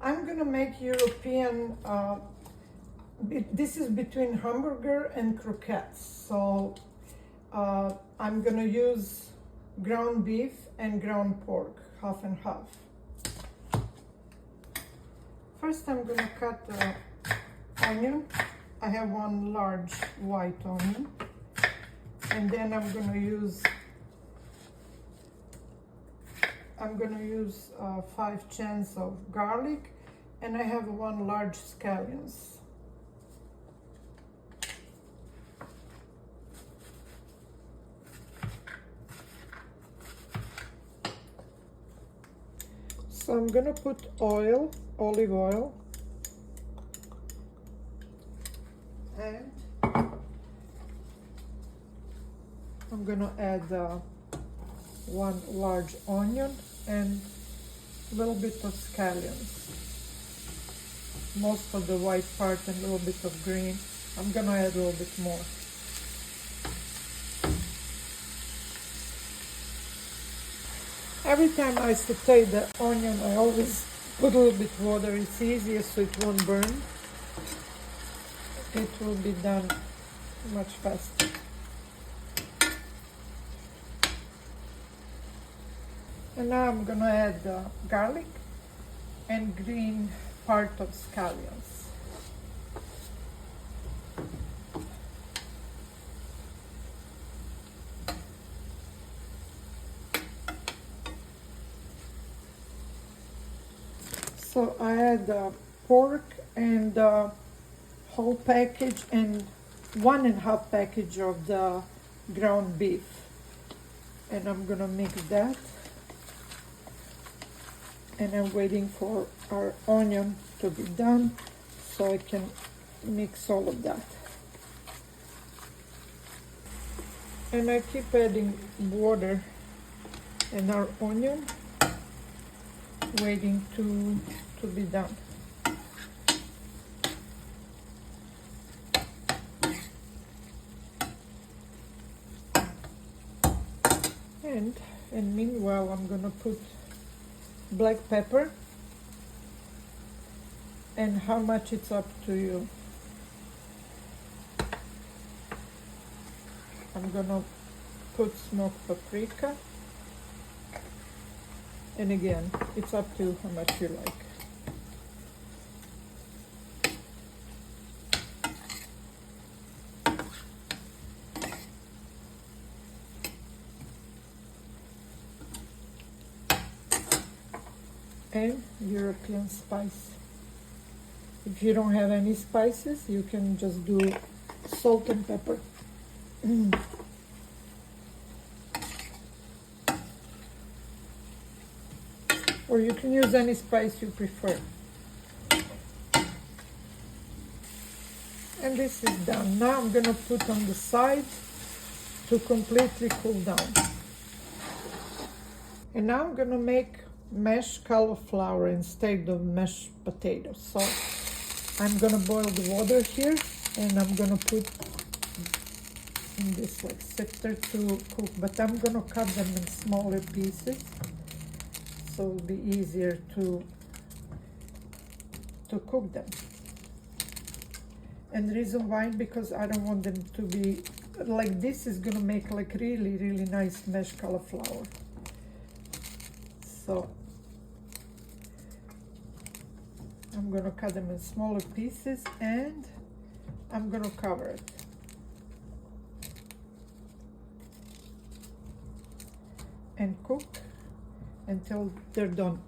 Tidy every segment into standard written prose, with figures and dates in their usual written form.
I'm gonna make European, this is between hamburger and croquettes. So I'm gonna use ground beef and ground pork, half and half. First I'm gonna cut the onion. I have one large white onion. And then I'm gonna use 5 cents of garlic, and I have 1 large scallions. So I'm gonna put oil, olive oil, and I'm gonna add 1 large onion and a little bit of scallions. Most of the white part and a little bit of green. I'm gonna add a little bit more. Every time I saute the onion, I always put a little bit of water. It's easier so it won't burn. It will be done much faster. And now I'm gonna add garlic and green part of scallions. So I add pork and whole package and 1.5 package of the ground beef. And I'm gonna mix that. And I'm waiting for our onion to be done so I can mix all of that. And I keep adding water and our onion, waiting to be done. And meanwhile I'm gonna put black pepper, and how much it's up to you. I'm gonna put smoked paprika, and again it's up to you how much you like. And European spice. If you don't have any spices, you can just do salt and pepper. Or you can use any spice you prefer. And this is done. Now I'm gonna put on the side to completely cool down. And now I'm gonna make mashed cauliflower instead of mashed potatoes. So I'm gonna boil the water here, and I'm gonna put in this like sifter to cook, but I'm gonna cut them in smaller pieces so it'll be easier to cook them. And the reason why, because I don't want them to be like this, is gonna make like really nice mashed cauliflower. So I'm gonna cut them in smaller pieces, and I'm gonna cover it. And cook until they're done.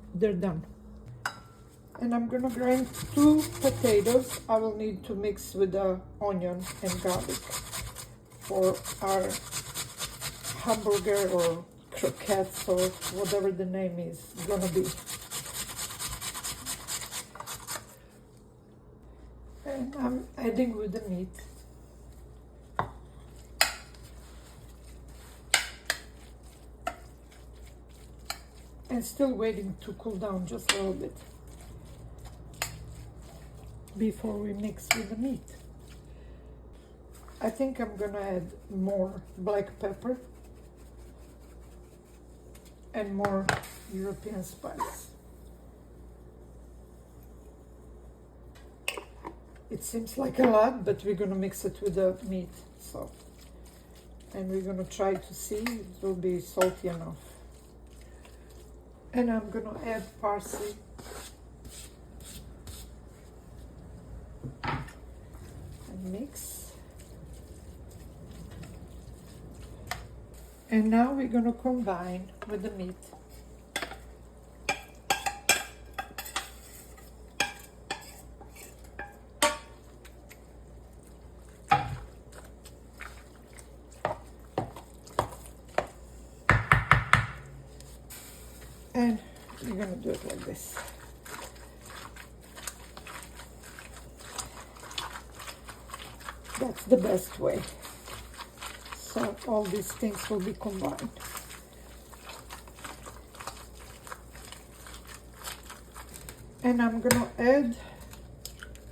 And I'm gonna grind 2 potatoes. I will need to mix with the onion and garlic for our hamburger or croquettes or whatever the name is gonna be. And I'm adding with the meat. And still waiting to cool down just a little bit before we mix with the meat. I think I'm gonna add more black pepper and more European spice. It seems like a lot, but we're gonna mix it with the meat. So, and we're gonna try to see if it will be salty enough. And I'm gonna add parsley. And mix. And now we're gonna combine with the meat. And you're gonna do it like this. That's the best way. So all these things will be combined. And I'm gonna add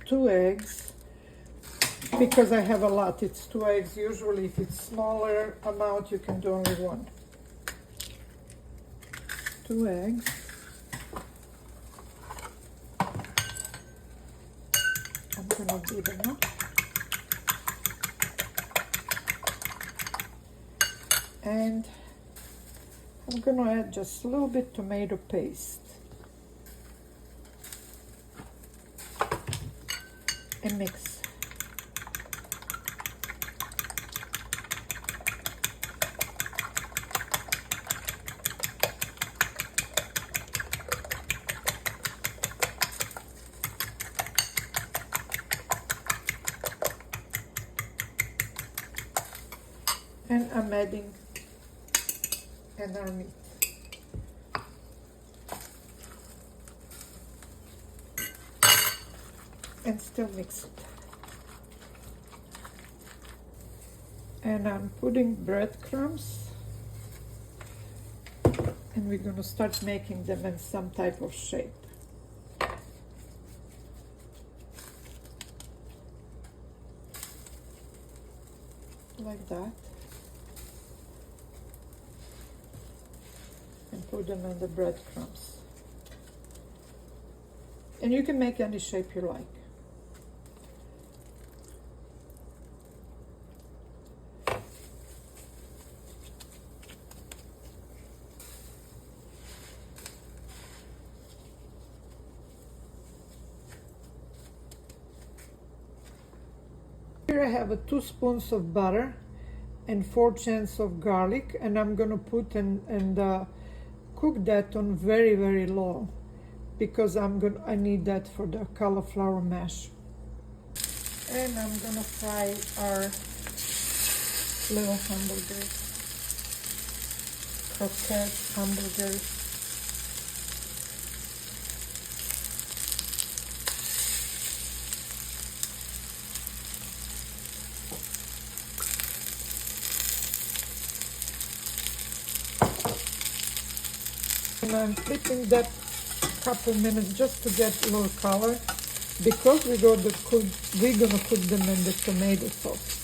2 eggs because I have a lot. It's 2 eggs. Usually if it's smaller amount, you can do only 1. 2 eggs. I'm gonna beat them up. And I'm gonna add just a little bit tomato paste. And mix. And I'm adding another meat. And still mix it. And I'm putting breadcrumbs. And we're gonna start making them in some type of shape. Like that. And put them in the breadcrumbs. And you can make any shape you like. Here I have 2 spoons of butter and 4 cents of garlic, and I'm gonna put and cook that on very, very low because I need that for the cauliflower mash. And I'm gonna fry our little hamburgers, croquette hamburgers. And I'm flipping that couple minutes just to get a little color because we're gonna cook them in the tomato sauce.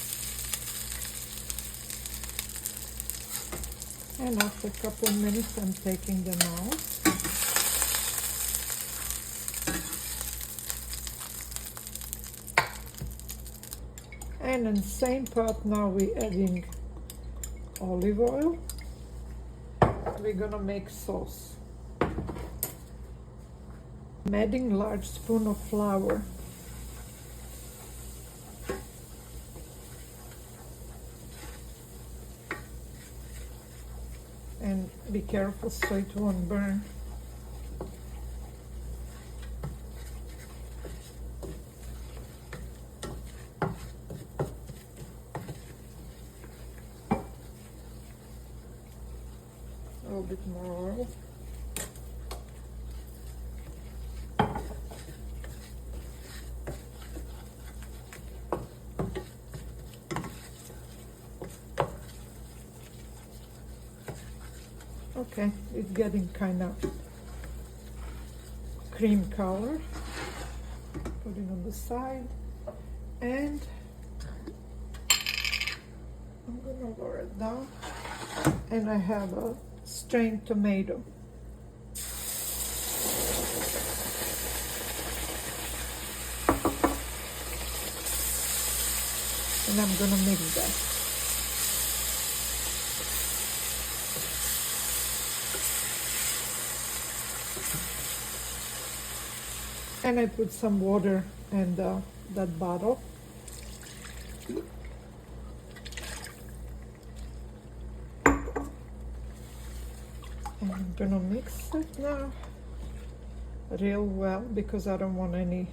And after a couple of minutes, I'm taking them out. And in the same pot now we're adding olive oil. We're gonna make sauce. I'm adding large spoon of flour. And be careful so it won't burn. A little bit more oil. Okay, it's getting kind of cream color. Put it on the side, and I'm gonna lower it down. And I have a strained tomato. and I'm gonna mix that. And I put some water in that bottle. And I'm gonna mix it now real well because I don't want any,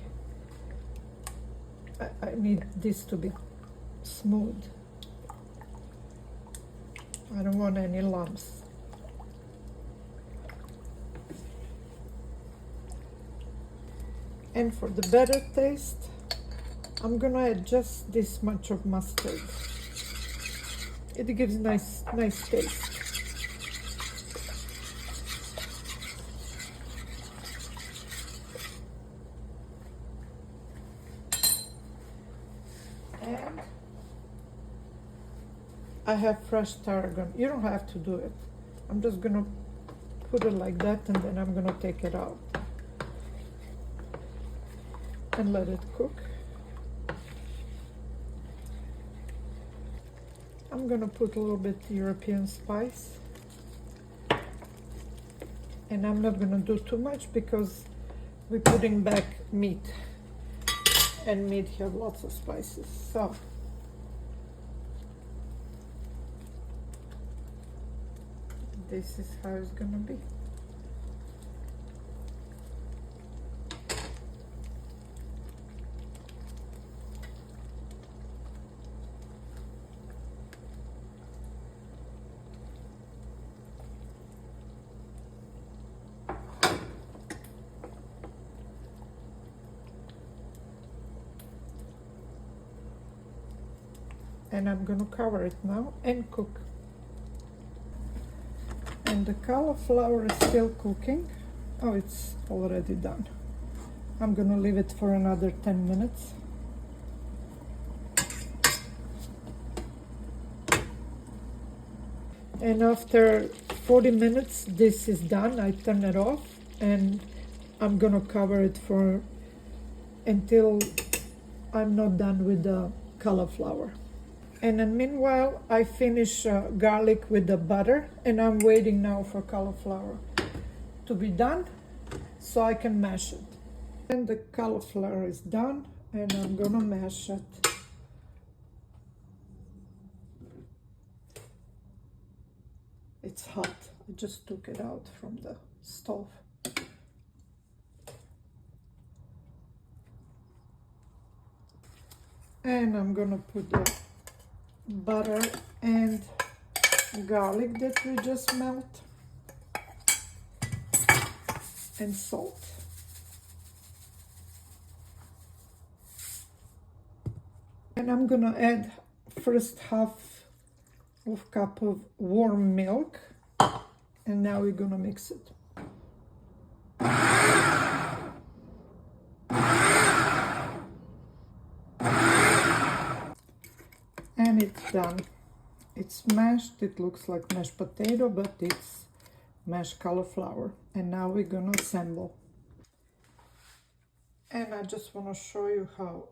I need this to be smooth. I don't want any lumps. And for the better taste, I'm gonna add just this much of mustard. It gives nice taste. And I have fresh tarragon. You don't have to do it. I'm just gonna put it like that, and then I'm gonna take it out and let it cook. I'm gonna put a little bit European spice, and I'm not gonna do too much because we're putting back meat, and meat have lots of spices. So this is how it's gonna be. And I'm gonna cover it now and cook. And the cauliflower is still cooking. Oh, it's already done. I'm gonna leave it for another 10 minutes. And after 40 minutes, this is done. I turn it off, and I'm gonna cover it for until I'm not done with the cauliflower. And then meanwhile, I finish garlic with the butter, and I'm waiting now for cauliflower to be done so I can mash it. And the cauliflower is done, and I'm gonna mash it. It's hot. I just took it out from the stove. And I'm gonna put the butter and garlic that we just melt, and salt. And I'm gonna add first half of cup of warm milk, and now we're gonna mix it. And it's done. It's mashed. It looks like mashed potato, but it's mashed cauliflower. And now we're gonna assemble. And I just want to show you how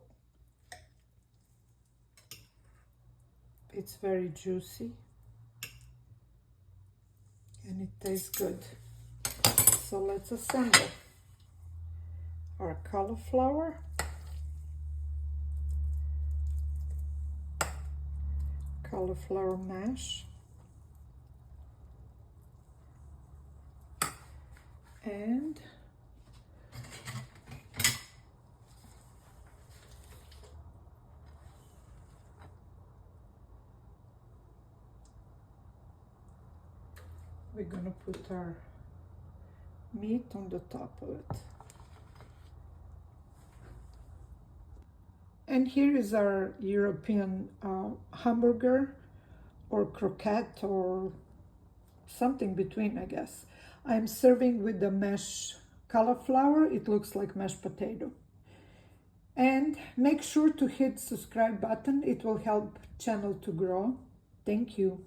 it's very juicy and it tastes good. So let's assemble our cauliflower, cauliflower mash, and we're gonna put our meat on the top of it. And here is our European hamburger or croquette or something between, I guess. I'm serving with the mashed cauliflower. It looks like mashed potato. And make sure to hit subscribe button. It will help channel to grow. Thank you.